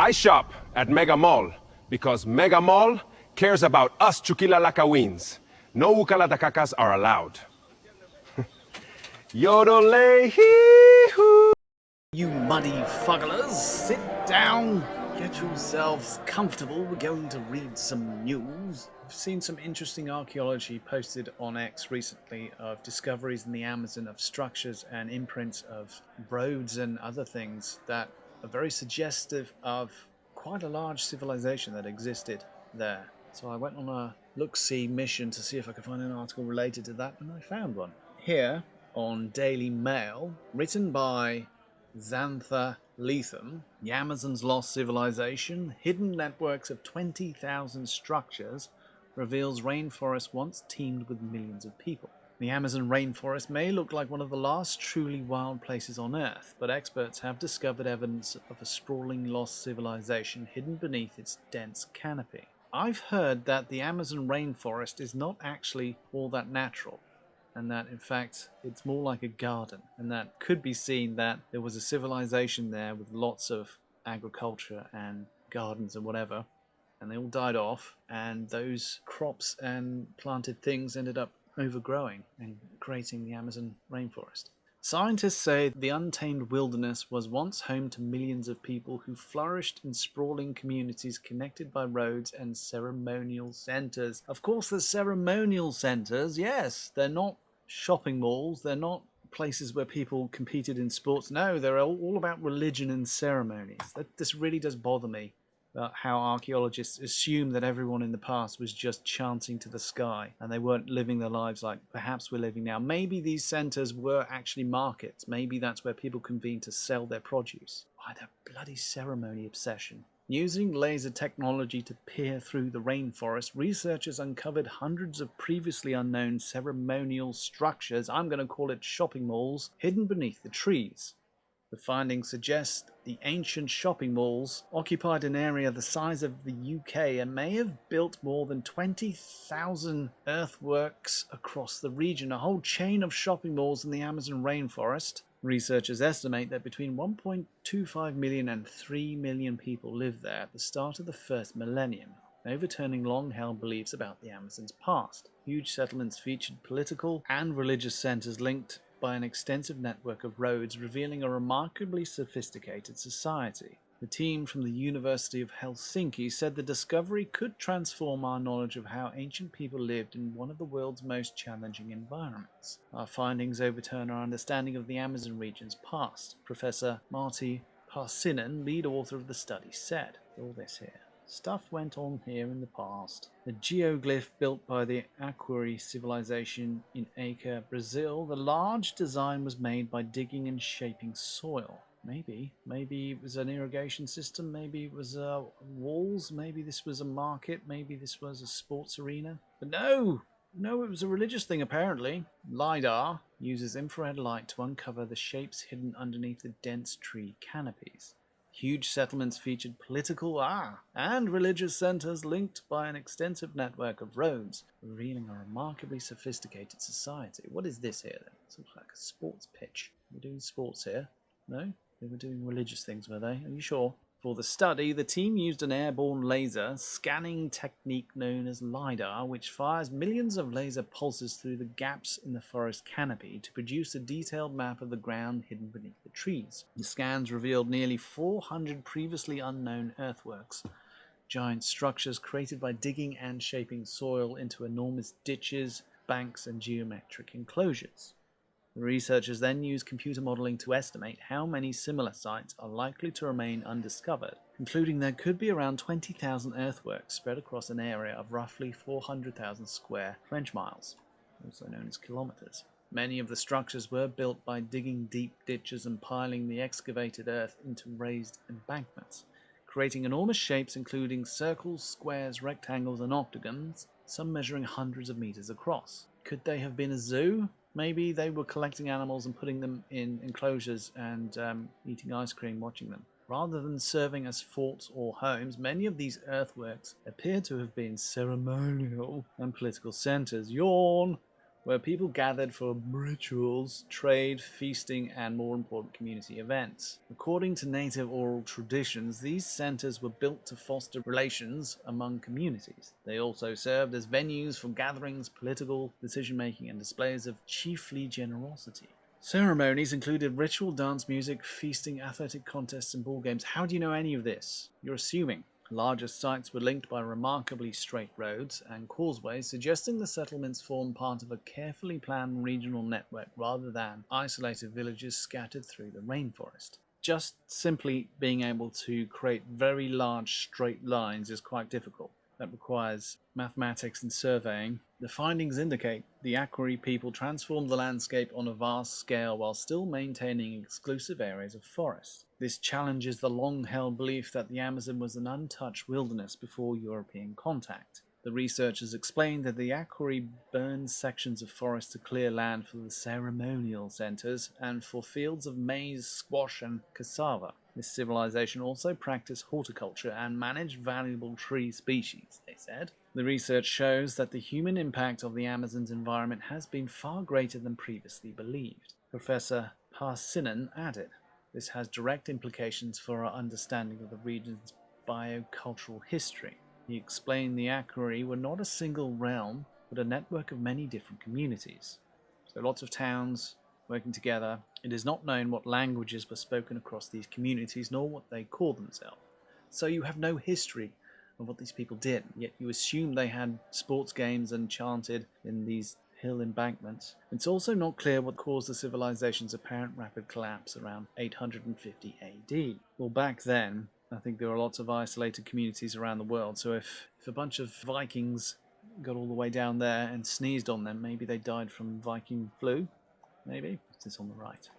I shop at Mega Mall because Mega Mall cares about us Chuquilalacawins. No Ucalatakacas are allowed. Yodel-hee-hoo. You muddy fugglers, sit down, get yourselves comfortable. We're going to read some news. I've seen some interesting archaeology posted on X recently of discoveries in the Amazon of structures and imprints of roads and other things that are very suggestive of quite a large civilization that existed there. So I went on a look-see mission to see if I could find an article related to that, and I found one. Here on Daily Mail, written by Xantha Lethem, the Amazon's Lost Civilization, Hidden Networks of 20,000 Structures, reveals rainforest once teemed with millions of people. The Amazon rainforest may look like one of the last truly wild places on Earth, but experts have discovered evidence of a sprawling lost civilization hidden beneath its dense canopy. I've heard that the Amazon rainforest is not actually all that natural, and that in fact it's more like a garden, and that could be seen that there was a civilization there with lots of agriculture and gardens and whatever, and they all died off, and those crops and planted things ended up overgrowing and creating the Amazon rainforest. Scientists say the untamed wilderness was once home to millions of people who flourished in sprawling communities connected by roads and ceremonial centers. Of course, the ceremonial centers, yes, they're not shopping malls, they're not places where people competed in sports. No, they're all about religion and ceremonies. This really does bother me. How archaeologists assume that everyone in the past was just chanting to the sky and they weren't living their lives like perhaps we're living now. Maybe these centers were actually markets. Maybe that's where people convene to sell their produce. Why, that bloody ceremony obsession. Using laser technology to peer through the rainforest, researchers uncovered hundreds of previously unknown ceremonial structures, I'm going to call it shopping malls, hidden beneath the trees. The findings suggest the ancient shopping malls occupied an area the size of the UK and may have built more than 20,000 earthworks across the region, a whole chain of shopping malls in the Amazon rainforest. Researchers estimate that between 1.25 million and 3 million people lived there at the start of the first millennium, overturning long-held beliefs about the Amazon's past. Huge settlements featured political and religious centers linked by an extensive network of roads, revealing a remarkably sophisticated society. The team from the University of Helsinki said the discovery could transform our knowledge of how ancient people lived in one of the world's most challenging environments. Our findings overturn our understanding of the Amazon region's past, Professor Martti Parsinen, lead author of the study, said. All this here. Stuff went on here in the past. The geoglyph built by the Aquari civilization in Acre, Brazil, the large design was made by digging and shaping soil. Maybe it was an irrigation system, maybe it was walls, maybe this was a market, maybe this was a sports arena. But no, it was a religious thing apparently. LiDAR uses infrared light to uncover the shapes hidden underneath the dense tree canopies. Huge settlements featured political and religious centers linked by an extensive network of roads, revealing a remarkably sophisticated society. What is this here then? It looks like a sports pitch. We're doing sports here. No? They were doing religious things, were they? Are you sure? For the study, the team used an airborne laser scanning technique known as LiDAR, which fires millions of laser pulses through the gaps in the forest canopy to produce a detailed map of the ground hidden beneath the trees. The scans revealed nearly 400 previously unknown earthworks, giant structures created by digging and shaping soil into enormous ditches, banks, and geometric enclosures. The researchers then used computer modeling to estimate how many similar sites are likely to remain undiscovered, concluding there could be around 20,000 earthworks spread across an area of roughly 400,000 square French miles, also known as kilometers. Many of the structures were built by digging deep ditches and piling the excavated earth into raised embankments, creating enormous shapes including circles, squares, rectangles, and octagons, some measuring hundreds of meters across. Could they have been a zoo? Maybe they were collecting animals and putting them in enclosures and eating ice cream watching them. Rather than serving as forts or homes, many of these earthworks appear to have been ceremonial and political centers. Yawn! where people gathered for rituals, trade, feasting, and more important community events. According to native oral traditions, these centers were built to foster relations among communities. They also served as venues for gatherings, political decision-making, and displays of chiefly generosity. Ceremonies included ritual dance music, feasting, athletic contests, and ball games. How do you know any of this? You're assuming. Larger sites were linked by remarkably straight roads and causeways, suggesting the settlements formed part of a carefully planned regional network rather than isolated villages scattered through the rainforest. Just simply being able to create very large straight lines is quite difficult. That requires mathematics and surveying. The findings indicate the Akwari people transformed the landscape on a vast scale while still maintaining exclusive areas of forest. This challenges the long-held belief that the Amazon was an untouched wilderness before European contact. The researchers explained that the Akwari burned sections of forest to clear land for the ceremonial centers and for fields of maize, squash, and cassava. This civilization also practiced horticulture and managed valuable tree species, they said. The research shows that the human impact of the Amazon's environment has been far greater than previously believed. Professor Parsinen added, "This has direct implications for our understanding of the region's biocultural history." He explained the Akwari were not a single realm, but a network of many different communities. So lots of towns working together. It is not known what languages were spoken across these communities, nor what they called themselves. So you have no history of what these people did, yet you assume they had sports games and chanted in these hill embankments. It's also not clear what caused the civilization's apparent rapid collapse around 850 AD. Well, back then, I think there were lots of isolated communities around the world, so if a bunch of Vikings got all the way down there and sneezed on them, maybe they died from Viking flu. Maybe. What's this on the right?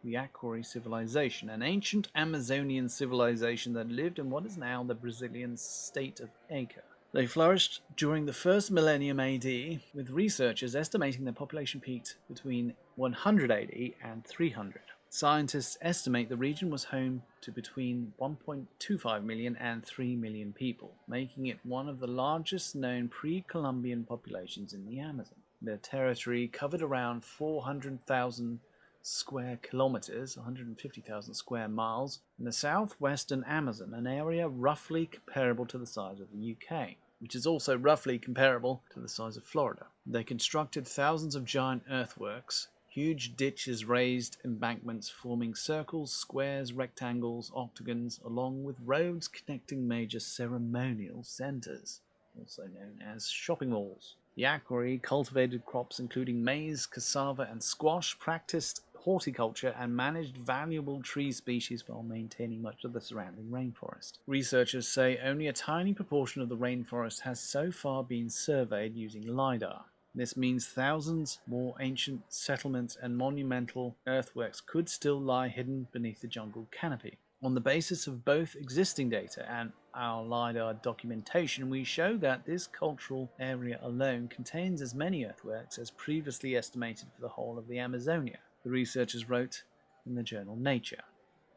The Akwari civilization, an ancient Amazonian civilization that lived in what is now the Brazilian state of Acre. They flourished during the first millennium AD, with researchers estimating their population peaked between 100 AD and 300. Scientists estimate the region was home to between 1.25 million and 3 million people, making it one of the largest known pre-Columbian populations in the Amazon. Their territory covered around 400,000 square kilometers, 150,000 square miles, in the southwestern Amazon, an area roughly comparable to the size of the UK, which is also roughly comparable to the size of Florida. They constructed thousands of giant earthworks, huge ditches, raised embankments forming circles, squares, rectangles, octagons, along with roads connecting major ceremonial centers, also known as shopping malls. The Akwari cultivated crops including maize, cassava, and squash, practiced horticulture, and managed valuable tree species while maintaining much of the surrounding rainforest. Researchers say only a tiny proportion of the rainforest has so far been surveyed using LiDAR. This means thousands more ancient settlements and monumental earthworks could still lie hidden beneath the jungle canopy. On the basis of both existing data and our LiDAR documentation, we show that this cultural area alone contains as many earthworks as previously estimated for the whole of the Amazonia, the researchers wrote in the journal Nature.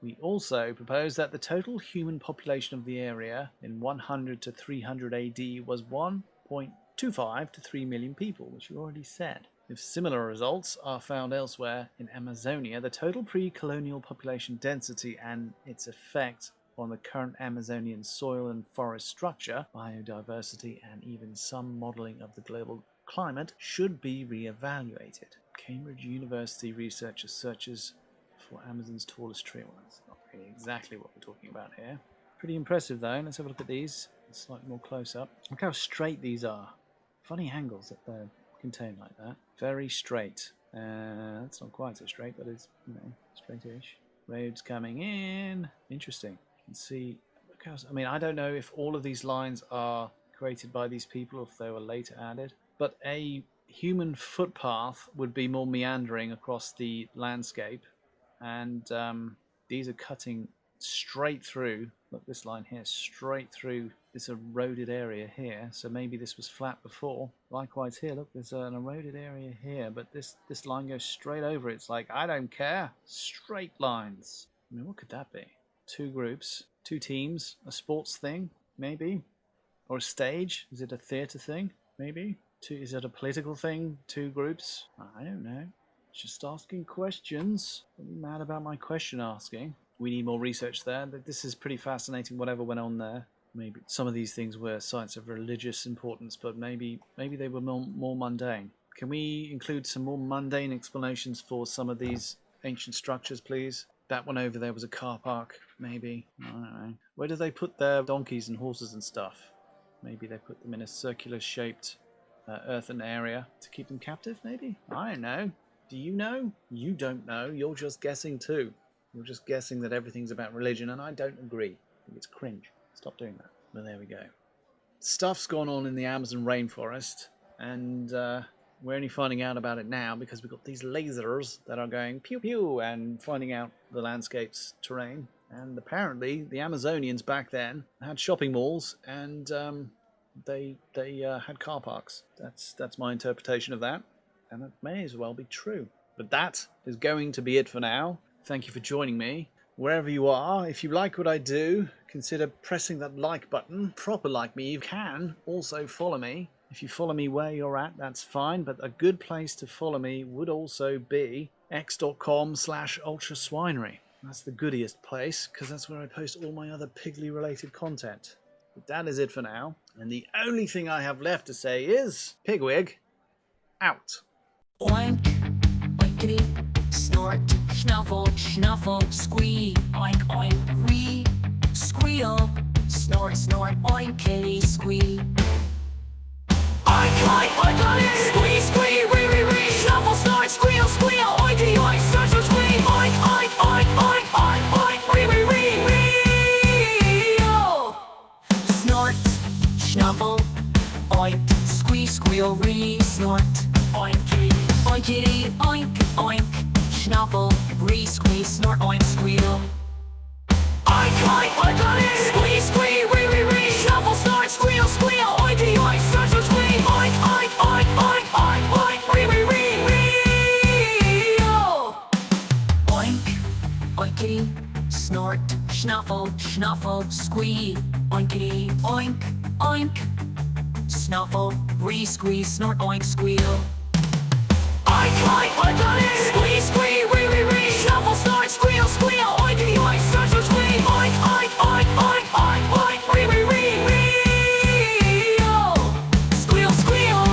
We also propose that the total human population of the area in 100 to 300 AD was 1.25 to 3 million people, which you already said. If similar results are found elsewhere in Amazonia, the total pre-colonial population density and its effect on the current Amazonian soil and forest structure, biodiversity, and even some modeling of the global climate should be re-evaluated. Cambridge University researcher searches for Amazon's tallest tree. Well, that's not really exactly what we're talking about here. Pretty impressive though. Let's have a look at these. Slightly more close up. Look how straight these are. Funny angles that they're contained like that. Very straight. That's not quite so straight, but it's, straightish. Roads coming in. Interesting. You can see, look how, I mean, I don't know if all of these lines are created by these people or if they were later added, but a human footpath would be more meandering across the landscape, and these are cutting straight through. Look, this line here, straight through this eroded area here. So maybe this was flat before. Likewise here, look, there's an eroded area here, but this line goes straight over it. It's like, I don't care. Straight lines. I mean, what could that be? Two groups, two teams, a sports thing, maybe? Or a stage? Is it a theatre thing? Maybe? Is it a political thing? 2 groups? I don't know. Just asking questions. Don't be mad about my question asking. We need more research there. This is pretty fascinating, whatever went on there. Maybe some of these things were sites of religious importance, but maybe they were more mundane. Can we include some more mundane explanations for some of these ancient structures, please? That one over there was a car park, maybe. I don't know. Where do they put their donkeys and horses and stuff? Maybe they put them in a circular-shaped earthen area to keep them captive, maybe? I don't know. Do you know? You don't know. You're just guessing too. You're just guessing that everything's about religion, and I don't agree. I think it's cringe. Stop doing that. But there we go. Stuff's gone on in the Amazon rainforest, and we're only finding out about it now because we've got these lasers that are going pew pew and finding out the landscape's terrain. And apparently the Amazonians back then had shopping malls, and they had car parks. That's my interpretation of that, and it may as well be true. But that is going to be it for now. Thank you for joining me. Wherever you are, if you like what I do, consider pressing that like button. Proper like me. You can also follow me. If you follow me where you're at, that's fine, but a good place to follow me would also be x.com/ultraswinery. That's the goodiest place, because that's where I post all my other Piggly-related content. But that is it for now, and the only thing I have left to say is, Pigwig, out. Oink, oinkity, snort, snuffle, snuffle, squee, oink, oink, wee, squeal, snort, snort, oinkity, squee. Oink, oink, oink, squee, squee, wee, wee, wee, snuffle, snort, squeal, squeal, oinky, oink, snort, snort, squee, oink, oink, oink, oink, oink, oink, wee, wee, wee, wee, oh. Snort, snuffle, oink, squee, squeal, wee, snort, oinky, oinkity, oink, oink, snuffle, wee, squee, snort, oink, squeal. Oink, oink, oink, oink, squee, squee, wee, wee, wee, snuffle, snort, squeal, squeal, oinky, oink, snort, snort, squee, oink, oink, oink, oink, oink, oink, wee, wee, wee, wee, oh. Oink, oinkity, snort, snuffle, snuffle, squee, oinkity, oink, oink, snuffle, wee, squee, snort, oink, squeal. Oink, oink, oink, oink, squee, squee, wee, wee, wee, snuffle, snort, squeal, squeal, oinky, oink, snort, snort, squee, oink, oink, oink, oink, oink, oink, wee, wee, wee, wee, oh. Squeal, squeal.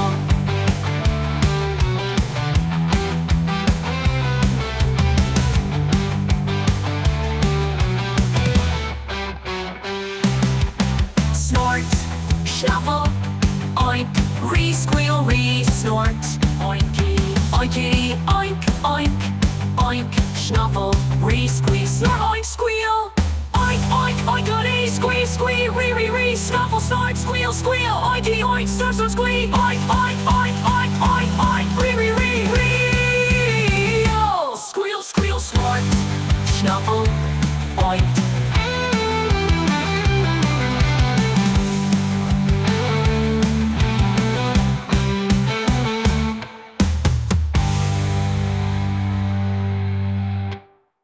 Snort, shuffle, oink, re-squeal, re-snort, oinky, oinkity, oink, oink, oink, snuffle, re-squeeze, snort, oink, squeal, oink, oink, oinkity, squee, squee, re-re-re, snuffle, snort, squeal, squeal, oinky, oink, snort, snort, squee, oink, oink, oink, oink.